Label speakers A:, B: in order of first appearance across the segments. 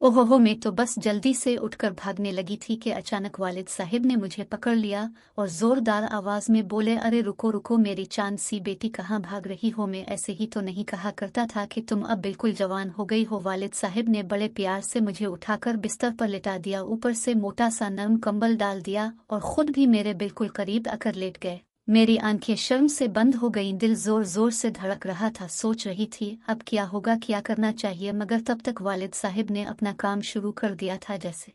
A: ओहो, मैं तो बस जल्दी से उठकर भागने लगी थी कि अचानक वालिद साहिब ने मुझे पकड़ लिया और जोरदार आवाज में बोले, अरे रुको रुको मेरी चांद सी बेटी, कहाँ भाग रही हो? मैं ऐसे ही तो नहीं कहा करता था कि तुम अब बिल्कुल जवान हो गई हो। वालिद साहिब ने बड़े प्यार से मुझे उठाकर बिस्तर पर लिटा दिया, ऊपर से मोटा सा नरम कंबल डाल दिया और खुद भी मेरे बिल्कुल करीब आकर लेट गए। मेरी आंखें शर्म से बंद हो गईं, दिल जोर जोर से धड़क रहा था। सोच रही थी अब क्या होगा, क्या करना चाहिए, मगर तब तक वालिद साहिब ने अपना काम शुरू कर दिया था जैसे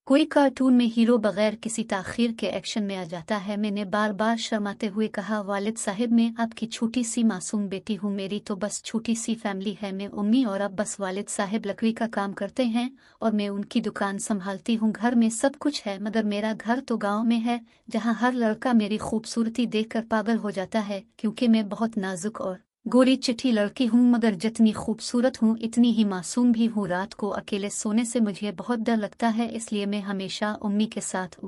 A: कोई कार्टून में हीरो बगैर किसी ताखीर के एक्शन में आ जाता है। मैंने बार बार शर्माते हुए कहा, वालिद साहिब मैं आपकी छोटी सी मासूम बेटी हूँ, मेरी तो बस छोटी सी फैमिली है, मैं उम्मी और अब बस। वालिद साहिब लकड़ी का काम करते हैं और मैं उनकी दुकान संभालती हूँ। घर में सब कुछ है मगर मेरा घर तो गांव में है, जहाँ हर लड़का मेरी खूबसूरती देखकर पागल हो जाता है, क्योंकि मैं बहुत नाजुक और गोरी चिट्ठी लड़की हूँ, मगर जितनी खूबसूरत हूँ इतनी ही मासूम भी हूँ। रात को अकेले सोने से मुझे बहुत डर लगता है, इसलिए मैं हमेशा उम्मी के साथ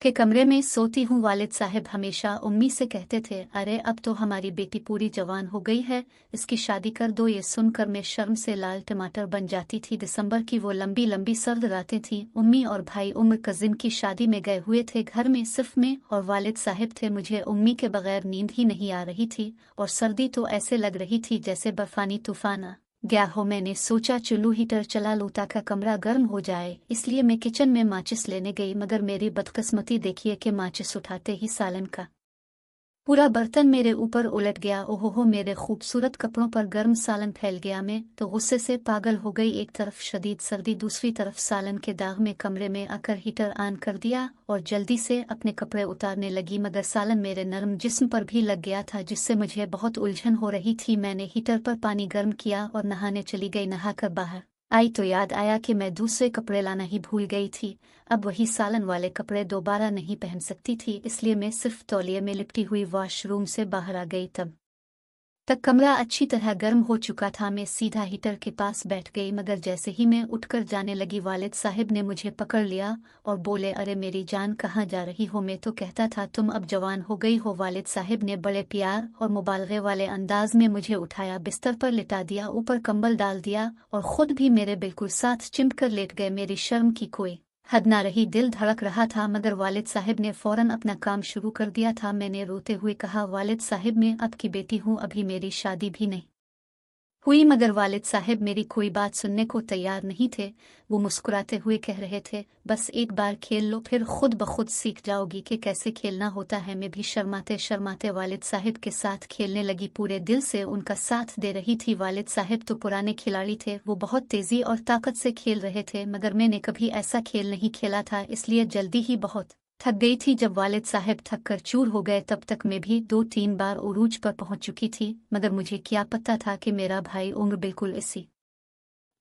A: के कमरे में सोती हूँ। वालिद साहब हमेशा उम्मी से कहते थे, अरे अब तो हमारी बेटी पूरी जवान हो गई है, इसकी शादी कर दो। ये सुनकर मैं शर्म से लाल टमाटर बन जाती थी। दिसंबर की वो लंबी लंबी सर्द रातें थीं। उम्मी और भाई उम्र कजिन की शादी में गए हुए थे। घर में सिर्फ मैं और वालिद साहब थे। मुझे उम्मी के बगैर नींद ही नहीं आ रही थी और सर्दी तो ऐसे लग रही थी जैसे बर्फानी तूफान आ गया हो। मैंने सोचा चुल्लू हीटर चला लूं ताकि कमरा गर्म हो जाए, इसलिए मैं किचन में माचिस लेने गई, मगर मेरी बदकिस्मती देखिए कि माचिस उठाते ही सालन का पूरा बर्तन मेरे ऊपर उलट गया। ओहो, मेरे खूबसूरत कपड़ों पर गर्म सालन फैल गया। मैं तो गुस्से से पागल हो गई। एक तरफ शदीद सर्दी, दूसरी तरफ सालन के दाग में। कमरे में आकर हीटर ऑन कर दिया और जल्दी से अपने कपड़े उतारने लगी, मगर सालन मेरे नरम जिस्म पर भी लग गया था, जिससे मुझे बहुत उलझन हो रही थी। मैंने हीटर पर पानी गर्म किया और नहाने चली गई। नहाकर बाहर आई तो याद आया कि मैं दूसरे कपड़े लाना ही भूल गई थी। अब वही सालन वाले कपड़े दोबारा नहीं पहन सकती थी, इसलिए मैं सिर्फ तौलिए में लिपटी हुई वॉशरूम से बाहर आ गई। तब तक कमरा अच्छी तरह गर्म हो चुका था। मैं सीधा हीटर के पास बैठ गई, मगर जैसे ही मैं उठकर जाने लगी, वालिद साहिब ने मुझे पकड़ लिया और बोले, अरे मेरी जान कहाँ जा रही हो? मैं तो कहता था तुम अब जवान हो गई हो। वालिद साहिब ने बड़े प्यार और मुबालगे वाले अंदाज में मुझे उठाया, बिस्तर पर लिटा दिया, ऊपर कंबल डाल दिया और खुद भी मेरे बिल्कुल साथ चिपक कर लेट गए। मेरी शर्म की कोई हद ना रही, दिल धड़क रहा था, मगर वालिद साहिब ने फौरन अपना काम शुरू कर दिया था। मैंने रोते हुए कहा, वालिद साहिब मैं आपकी बेटी हूँ, अभी मेरी शादी भी नहीं हुई। मगर वालिद साहब मेरी कोई बात सुनने को तैयार नहीं थे। वो मुस्कुराते हुए कह रहे थे, बस एक बार खेल लो, फिर खुद ब खुद सीख जाओगी कि कैसे खेलना होता है। मैं भी शर्माते शर्माते वालिद साहब के साथ खेलने लगी, पूरे दिल से उनका साथ दे रही थी। वालिद साहब तो पुराने खिलाड़ी थे, वो बहुत तेजी और ताकत से खेल रहे थे, मगर मैंने कभी ऐसा खेल नहीं खेला था, इसलिए जल्दी ही बहुत थक गई थी। जब वालिद साहब थक कर चूर हो गए, तब तक मैं भी 2-3 बार उरूज पर पहुंच चुकी थी, मगर मुझे क्या पता था कि मेरा भाई उम्र बिल्कुल इसी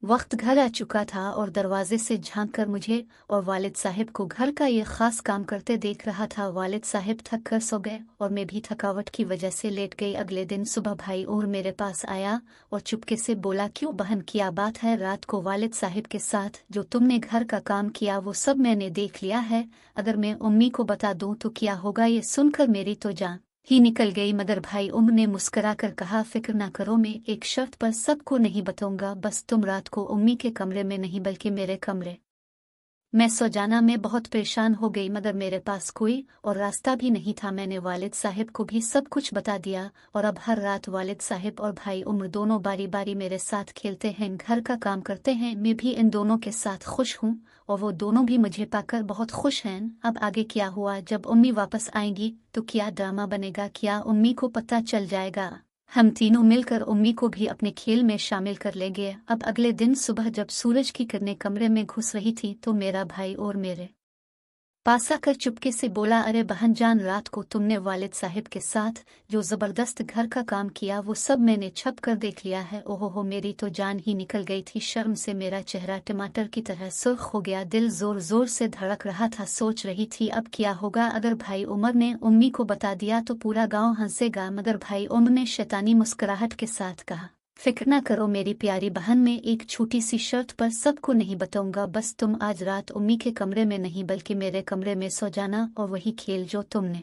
A: वक्त घर आ चुका था और दरवाजे से झांक कर मुझे और वालिद साहब को घर का ये खास काम करते देख रहा था। वालिद साहब थक कर सो गए और मैं भी थकावट की वजह से लेट गई। अगले दिन सुबह भाई उम्र मेरे पास आया और चुपके से बोला, क्यों बहन, क्या बात है? रात को वालिद साहब के साथ जो तुमने घर का काम किया वो सब मैंने देख लिया है, अगर मैं उम्मी को बता दूं तो क्या होगा? ये सुनकर मेरी तो जान ही निकल गई, मगर भाई उम्र ने मुस्करा कर कहा, फिक्र ना करो, मैं एक शर्त पर सबको नहीं बताऊंगा, बस तुम रात को उम्मी के कमरे में नहीं बल्कि मेरे कमरे मैं सो जाना। मैं बहुत परेशान हो गई, मगर मेरे पास कोई और रास्ता भी नहीं था। मैंने वालिद साहब को भी सब कुछ बता दिया और अब हर रात वालिद साहब और भाई उम्र दोनों बारी बारी मेरे साथ खेलते हैं, घर का काम करते हैं। मैं भी इन दोनों के साथ खुश हूँ और वो दोनों भी मुझे पाकर बहुत खुश हैं। अब आगे क्या हुआ? जब उम्मी वापस आएंगी तो क्या ड्रामा बनेगा? क्या उम्मी को पता चल जाएगा? हम तीनों मिलकर उम्मी को भी अपने खेल में शामिल कर लेंगे। अब अगले दिन सुबह जब सूरज की किरणें कमरे में घुस रही थी तो मेरा भाई और मेरे पास आकर चुपके से बोला, अरे बहन जान, रात को तुमने वालिद साहब के साथ जो जबरदस्त घर का काम किया वो सब मैंने छप कर देख लिया है। ओहो, मेरी तो जान ही निकल गई थी। शर्म से मेरा चेहरा टमाटर की तरह सुर्ख हो गया, दिल जोर जोर से धड़क रहा था। सोच रही थी अब क्या होगा? अगर भाई उमर ने उम्मी को बता दिया तो पूरा गांव हंसेगा, मगर भाई उमर ने शैतानी मुस्कुराहट के साथ कहा, फिक्र ना करो मेरी प्यारी बहन, मैं एक छोटी सी शर्त पर सबको नहीं बताऊंगा, बस तुम आज रात उम्मी के कमरे में नहीं बल्कि मेरे कमरे में सो जाना और वही खेल जो तुमने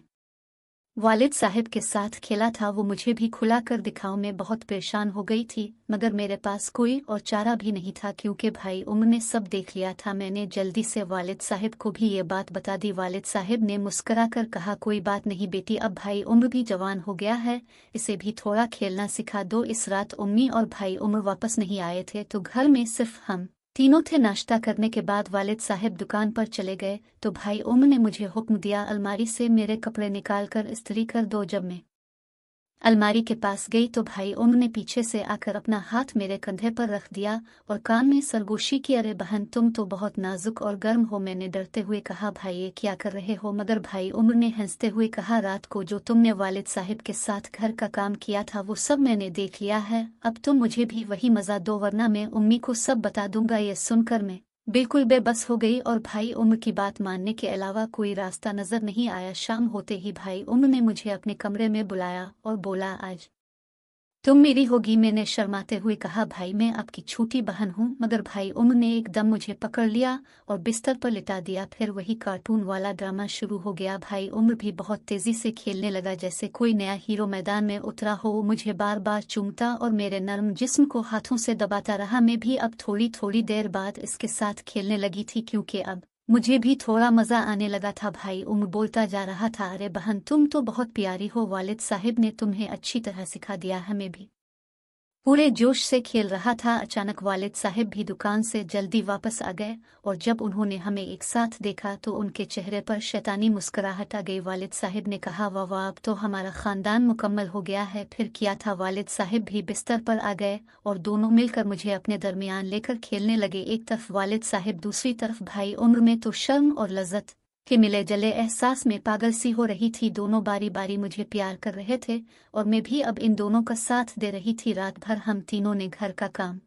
A: वालिद साहब के साथ खेला था वो मुझे भी खुला कर दिखाओ। मैं बहुत परेशान हो गई थी मगर मेरे पास कोई और चारा भी नहीं था क्योंकि भाई उम्र ने सब देख लिया था। मैंने जल्दी से वालिद साहब को भी ये बात बता दी। वालिद साहब ने मुस्करा कर कहा, कोई बात नहीं बेटी, अब भाई उम्र भी जवान हो गया है, इसे भी थोड़ा खेलना सिखा दो। इस रात उम्मी और भाई उम्र वापस नहीं आए थे तो घर में सिर्फ हम तीनों थे। नाश्ता करने के बाद वालिद साहब दुकान पर चले गए तो भाई उम्र ने मुझे हुक्म दिया, अलमारी से मेरे कपड़े निकाल कर इस्त्री कर दो। जब मैं अलमारी के पास गई तो भाई उम्र ने पीछे से आकर अपना हाथ मेरे कंधे पर रख दिया और कान में सरगोशी की, अरे बहन तुम तो बहुत नाजुक और गर्म हो। मैंने डरते हुए कहा, भाई ये क्या कर रहे हो? मगर भाई उम्र ने हंसते हुए कहा, रात को जो तुमने वालिद साहब के साथ घर का काम किया था वो सब मैंने देख लिया है, अब तुम मुझे भी वही मजा दो वरना मैं उम्मी को सब बता दूंगा। ये सुनकर मैं बिल्कुल बेबस हो गई और भाई उम्र की बात मानने के अलावा कोई रास्ता नजर नहीं आया। शाम होते ही भाई उम्र ने मुझे अपने कमरे में बुलाया और बोला, आज तुम मेरी होगी। मैंने शर्माते हुए कहा, भाई मैं आपकी छोटी बहन हूँ। मगर भाई उम्र ने एकदम मुझे पकड़ लिया और बिस्तर पर लिटा दिया। फिर वही कार्टून वाला ड्रामा शुरू हो गया। भाई उम्र भी बहुत तेजी से खेलने लगा जैसे कोई नया हीरो मैदान में उतरा हो। वो मुझे बार बार चूमता और मेरे नर्म जिस्म को हाथों से दबाता रहा। मैं भी अब थोड़ी थोड़ी देर बाद इसके साथ खेलने लगी थी क्योंकि अब मुझे भी थोड़ा मजा आने लगा था। भाई उम्र बोलता जा रहा था, अरे बहन तुम तो बहुत प्यारी हो, वालिद साहब ने तुम्हें अच्छी तरह सिखा दिया। हमें भी पूरे जोश से खेल रहा था। अचानक वालिद साहब भी दुकान से जल्दी वापस आ गए और जब उन्होंने हमें एक साथ देखा तो उनके चेहरे पर शैतानी मुस्कुराहट आ गई। वालिद साहब ने कहा, वाह वाह, अब तो हमारा खानदान मुकम्मल हो गया है। फिर क्या था, वालिद साहब भी बिस्तर पर आ गए और दोनों मिलकर मुझे अपने दरमियान लेकर खेलने लगे। एक तरफ वालिद साहब, दूसरी तरफ भाई उम्र में तो शर्म और लज्जत के मिले जले एहसास में पागल सी हो रही थी। दोनों बारी बारी मुझे प्यार कर रहे थे और मैं भी अब इन दोनों का साथ दे रही थी। रात भर हम तीनों ने घर का काम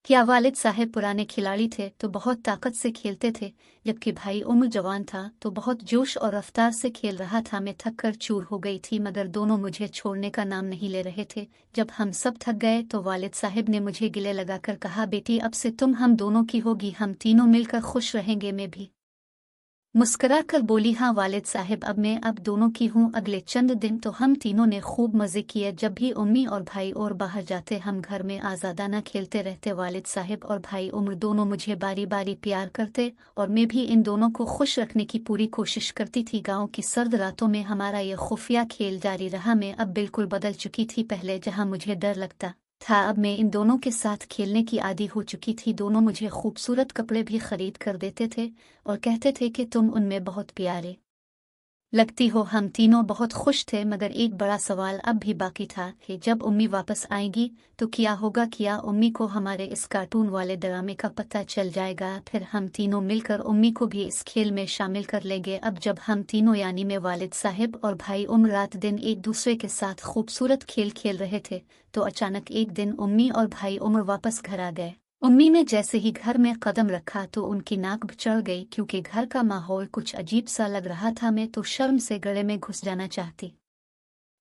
A: किया। वालिद साहब पुराने खिलाड़ी थे तो बहुत ताकत से खेलते थे, जबकि भाई उम्र जवान था तो बहुत जोश और रफ्तार से खेल रहा था। मैं थक कर चूर हो गई थी मगर दोनों मुझे छोड़ने का नाम नहीं ले रहे थे। जब हम सब थक गए तो वालिद साहब ने मुझे गिले लगाकर कहा, बेटी अब से तुम हम दोनों की होगी, हम तीनों मिलकर खुश रहेंगे। मैं भी मुस्कुरा कर बोली, हाँ वालिद साहब, अब मैं अब दोनों की हूँ। अगले चंद दिन तो हम तीनों ने खूब मज़े किए। जब भी उम्मी और भाई और बाहर जाते हम घर में आज़ादाना खेलते रहते। वालिद साहब और भाई उम्र दोनों मुझे बारी बारी प्यार करते और मैं भी इन दोनों को खुश रखने की पूरी कोशिश करती थी। गाँव की सर्द रातों में हमारा ये खुफिया खेल जारी रहा। मैं अब बिल्कुल बदल चुकी थी। पहले जहाँ मुझे डर लगता था अब मैं इन दोनों के साथ खेलने की आदी हो चुकी थी। दोनों मुझे खूबसूरत कपड़े भी खरीद कर देते थे और कहते थे कि तुम उनमें बहुत प्यारे लगती हो। हम तीनों बहुत खुश थे मगर एक बड़ा सवाल अब भी बाकी था कि जब उम्मी वापस आएंगी तो क्या होगा? क्या उम्मी को हमारे इस कार्टून वाले ड्रामे का पता चल जाएगा? फिर हम तीनों मिलकर उम्मी को भी इस खेल में शामिल कर लेंगे। अब जब हम तीनों यानी मैं, वालिद साहब और भाई उम्र रात दिन एक दूसरे के साथ खूबसूरत खेल खेल रहे थे तो अचानक एक दिन उम्मी और भाई उम्र वापस घर आ गए। उम्मी ने जैसे ही घर में कदम रखा तो उनकी नाक चढ़ गई क्योंकि घर का माहौल कुछ अजीब सा लग रहा था। मैं तो शर्म से गले में घुस जाना चाहती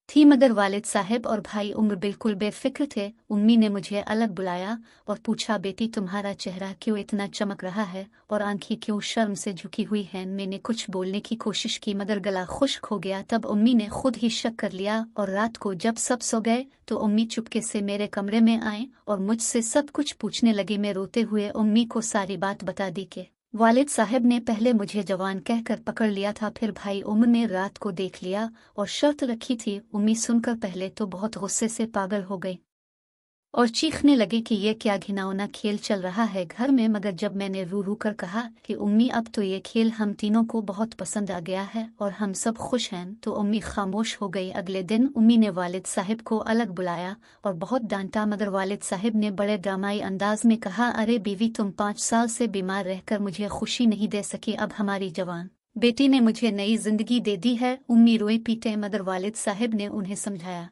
A: थी मगर वालिद साहब और भाई उम्र बिल्कुल बेफिक्र थे। उम्मी ने मुझे अलग बुलाया और पूछा, बेटी तुम्हारा चेहरा क्यों इतना चमक रहा है और आंखें क्यों शर्म से झुकी हुई हैं? मैंने कुछ बोलने की कोशिश की मगर गला खुश्क हो गया। तब उम्मी ने खुद ही शक कर लिया और रात को जब सब सो गए तो उम्मी चुपके से मेरे कमरे में आए और मुझसे सब कुछ पूछने लगी। मैं रोते हुए उम्मी को सारी बात बता दी कि वालिद साहब ने पहले मुझे जवान कहकर पकड़ लिया था, फिर भाई उम्र ने रात को देख लिया और शर्त रखी थी। उम्मी सुनकर पहले तो बहुत गुस्से से पागल हो गई और चीखने लगी कि ये क्या घिनौना खेल चल रहा है घर में। मगर जब मैंने रू रू कर कहा कि उम्मी अब तो ये खेल हम तीनों को बहुत पसंद आ गया है और हम सब खुश हैं तो उम्मी खामोश हो गई। अगले दिन उम्मी ने वालिद साहब को अलग बुलाया और बहुत डांटा मगर वालिद साहब ने बड़े ड्रामाई अंदाज में कहा, अरे बीवी, तुम 5 साल से बीमार रहकर मुझे खुशी नहीं दे सकी, अब हमारी जवान बेटी ने मुझे नई जिंदगी दे दी है। उम्मी रोए पीटे मगर वालिद साहब ने उन्हें समझाया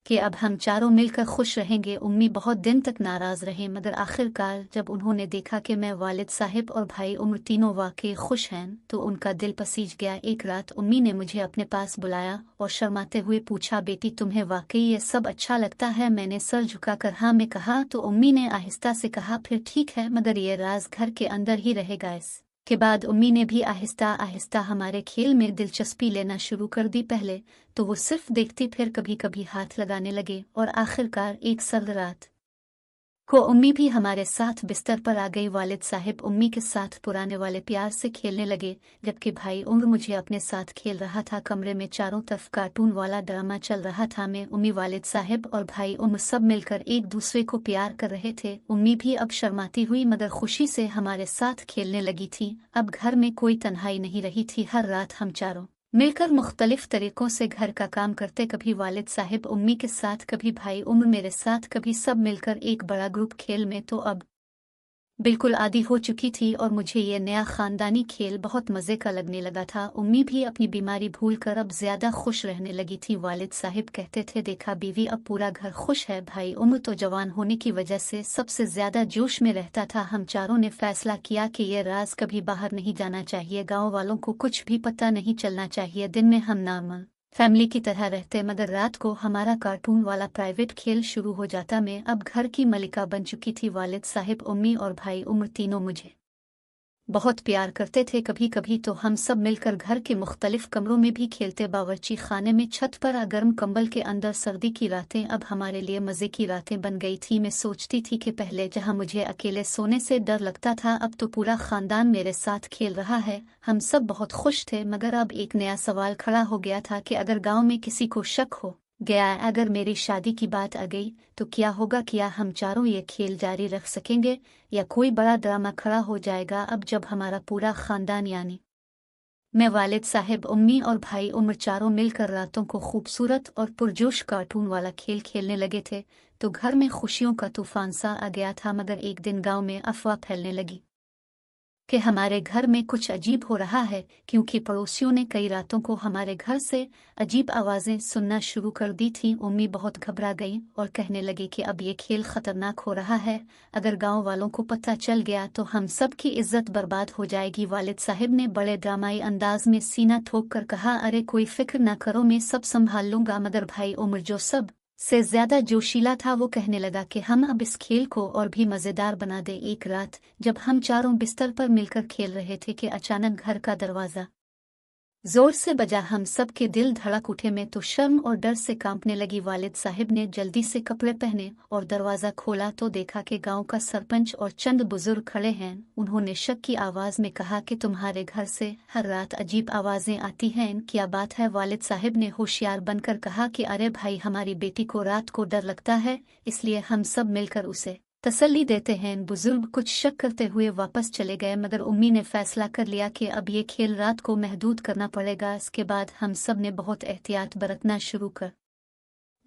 A: कि अब हम चारों मिलकर खुश रहेंगे। उम्मी बहुत दिन तक नाराज रहे मगर आखिरकार जब उन्होंने देखा कि मैं, वालिद साहब और भाई उम्र तीनों वाकई खुश हैं तो उनका दिल पसीज गया। एक रात उम्मी ने मुझे अपने पास बुलाया और शर्माते हुए पूछा, बेटी तुम्हें वाकई ये सब अच्छा लगता है? मैंने सर झुकाकर हाँ में कहा तो उम्मी ने आहिस्ता से कहा, फिर ठीक है मगर ये राज घर के अंदर ही रहेगा, इस के बाद उम्मी ने भी आहिस्ता आहिस्ता हमारे खेल में दिलचस्पी लेना शुरू कर दी। पहले तो वो सिर्फ देखती, फिर कभी कभी हाथ लगाने लगे और आखिरकार एक सर्द रात को उम्मी भी हमारे साथ बिस्तर पर आ गई। वालिद साहिब उम्मी के साथ पुराने वाले प्यार से खेलने लगे, जबकि भाई उम्र मुझे अपने साथ खेल रहा था। कमरे में चारों तरफ कार्टून वाला ड्रामा चल रहा था। मैं, उम्मी, वालिद साहिब और भाई उम्र सब मिलकर एक दूसरे को प्यार कर रहे थे। उम्मी भी अब शर्माती हुई मगर खुशी से हमारे साथ खेलने लगी थी। अब घर में कोई तन्हाई नहीं रही थी। हर रात हम चारों मिलकर मुख्तलिफ तरीकों से घर का काम करते, कभी वालिद साहिब उम्मी के साथ, कभी भाई उम्र मेरे साथ, कभी सब मिलकर एक बड़ा ग्रुप खेल में। तो अब बिल्कुल आदी हो चुकी थी और मुझे ये नया खानदानी खेल बहुत मज़े का लगने लगा था। उम्मी भी अपनी बीमारी भूलकर अब ज़्यादा खुश रहने लगी थी। वालिद साहिब कहते थे, देखा बीवी, अब पूरा घर खुश है। भाई उम्र तो जवान होने की वजह से सबसे ज़्यादा जोश में रहता था। हम चारों ने फैसला किया कि ये राज कभी बाहर नहीं जाना चाहिए, गाँव वालों को कुछ भी पता नहीं चलना चाहिए। दिन में हम नॉर्मल फैमिली की तरह रहते, मगर रात को हमारा कार्टून वाला प्राइवेट खेल शुरू हो जाता। मैं अब घर की मलिका बन चुकी थी। वालिद साहिब, उम्मी और भाई उम्र तीनों मुझे बहुत प्यार करते थे। कभी कभी तो हम सब मिलकर घर के मुख्तलिफ कमरों में भी खेलते, बावर्ची खाने में, छत पर, गर्म कंबल के अंदर। सर्दी की रातें अब हमारे लिए मज़े की रातें बन गई थी। मैं सोचती थी कि पहले जहां मुझे अकेले सोने से डर लगता था, अब तो पूरा खानदान मेरे साथ खेल रहा है। हम सब बहुत खुश थे, मगर अब एक नया सवाल खड़ा हो गया था कि अगर गाँव में किसी को शक हो गया, अगर मेरी शादी की बात आ गई तो क्या होगा? क्या हम चारों ये खेल जारी रख सकेंगे या कोई बड़ा ड्रामा खड़ा हो जाएगा? अब जब हमारा पूरा खानदान, यानी मैं, वालिद साहिब, उम्मी और भाई उम्र चारों मिलकर रातों को खूबसूरत और पुरजोश कार्टून वाला खेल खेलने लगे थे, तो घर में खुशियों का तूफान सा आ गया था। मगर एक दिन गाँव में अफवाह फैलने लगी कि हमारे घर में कुछ अजीब हो रहा है, क्योंकि पड़ोसियों ने कई रातों को हमारे घर से अजीब आवाज़ें सुनना शुरू कर दी थी। उम्मी बहुत घबरा गई और कहने लगी कि अब ये खेल खतरनाक हो रहा है, अगर गांव वालों को पता चल गया तो हम सब की इज्जत बर्बाद हो जाएगी। वालिद साहिब ने बड़े ड्रामाई अंदाज में सीना ठोक कर कहा, अरे कोई फिक्र ना करो, मैं सब संभाल लूंगा। मगर भाई उम्र, जो सब से ज्यादा जोशीला था, वो कहने लगा कि हम अब इस खेल को और भी मज़ेदार बना दे। एक रात जब हम चारों बिस्तर पर मिलकर खेल रहे थे कि अचानक घर का दरवाज़ा जोर से बजा। हम सब के दिल धड़क उठे। मैं तो शर्म और डर से कांपने लगी। वालिद साहिब ने जल्दी से कपड़े पहने और दरवाज़ा खोला तो देखा कि गांव का सरपंच और चंद बुजुर्ग खड़े हैं। उन्होंने शक की आवाज़ में कहा कि तुम्हारे घर से हर रात अजीब आवाज़ें आती हैं, क्या बात है? वालिद साहिब ने होशियार बनकर कहा कि अरे भाई, हमारी बेटी को रात को डर लगता है, इसलिए हम सब मिलकर उसे तसल्ली देते हैं। बुजुर्ग कुछ शक करते हुए वापस चले गए, मगर उम्मी ने फैसला कर लिया कि अब ये खेल रात को महदूद करना पड़ेगा। इसके बाद हम सब ने बहुत एहतियात बरतना शुरू कर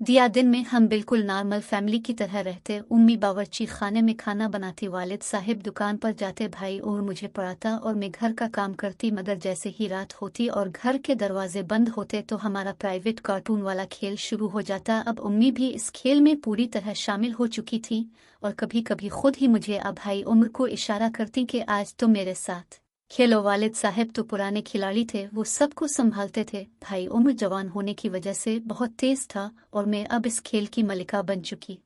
A: दिया। दिन में हम बिल्कुल नॉर्मल फैमिली की तरह रहते। उम्मी बावर्ची खाने में खाना बनाती, वालिद साहिब दुकान पर जाते, भाई और मुझे पढ़ाता और मैं घर का काम करती। मगर जैसे ही रात होती और घर के दरवाजे बंद होते तो हमारा प्राइवेट कार्टून वाला खेल शुरू हो जाता। अब उम्मी भी इस खेल में पूरी तरह शामिल हो चुकी थी और कभी कभी खुद ही मुझे अब भाई उम्र को इशारा करती कि आज तो मेरे साथ खेलो। वालिद साहब तो पुराने खिलाड़ी थे, वो सबको संभालते थे। भाई उम्र जवान होने की वजह से बहुत तेज था और मैं अब इस खेल की मलिका बन चुकी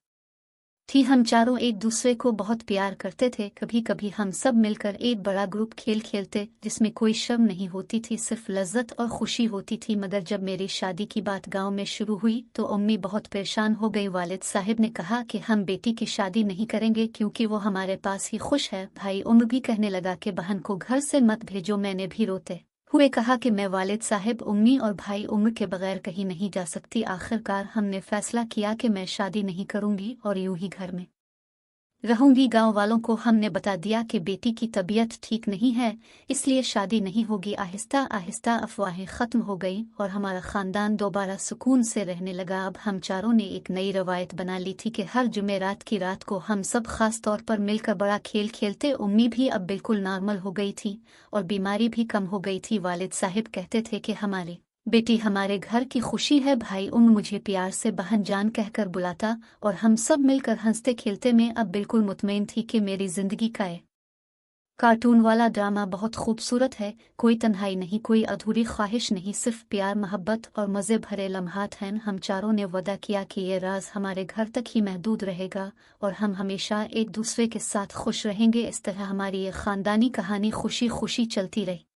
A: थी। हम चारों एक दूसरे को बहुत प्यार करते थे। कभी कभी हम सब मिलकर एक बड़ा ग्रुप खेल खेलते जिसमें कोई शर्म नहीं होती थी, सिर्फ लज्जत और खुशी होती थी। मगर जब मेरी शादी की बात गांव में शुरू हुई तो अम्मी बहुत परेशान हो गई। वालिद साहिब ने कहा कि हम बेटी की शादी नहीं करेंगे क्योंकि वो हमारे पास ही खुश है। भाई उम्र भी कहने लगा कि बहन को घर से मत भेजो। मैंने भी रोते हुए कहा कि मैं, वालिद साहिब, उम्मी और भाई उम्र के बगैर कहीं नहीं जा सकती। आखिरकार हमने फैसला किया कि मैं शादी नहीं करूंगी और यूं ही घर में रहूंगी। गांव वालों को हमने बता दिया कि बेटी की तबीयत ठीक नहीं है, इसलिए शादी नहीं होगी। आहिस्ता आहिस्ता अफवाहें खत्म हो गई और हमारा खानदान दोबारा सुकून से रहने लगा। अब हम चारों ने एक नई रवायत बना ली थी कि हर जुमेरात की रात को हम सब खास तौर पर मिलकर बड़ा खेल खेलते। उम्मी भी अब बिल्कुल नॉर्मल हो गई थी और बीमारी भी कम हो गई थी। वालिद साहिब कहते थे कि हमारी बेटी हमारे घर की खुशी है। भाई उम्र मुझे प्यार से बहन जान कहकर बुलाता और हम सब मिलकर हंसते खेलते। मैं अब बिल्कुल मुतमईन थी कि मेरी जिंदगी का कार्टून वाला ड्रामा बहुत खूबसूरत है, कोई तन्हाई नहीं, कोई अधूरी ख्वाहिश नहीं, सिर्फ प्यार, मोहब्बत और मज़े भरे लम्हात हैं। हम चारों ने वादा किया कि ये राज हमारे घर तक ही महदूद रहेगा और हम हमेशा एक दूसरे के साथ खुश रहेंगे। इस तरह हमारी ये ख़ानदानी कहानी खुशी खुशी चलती रही।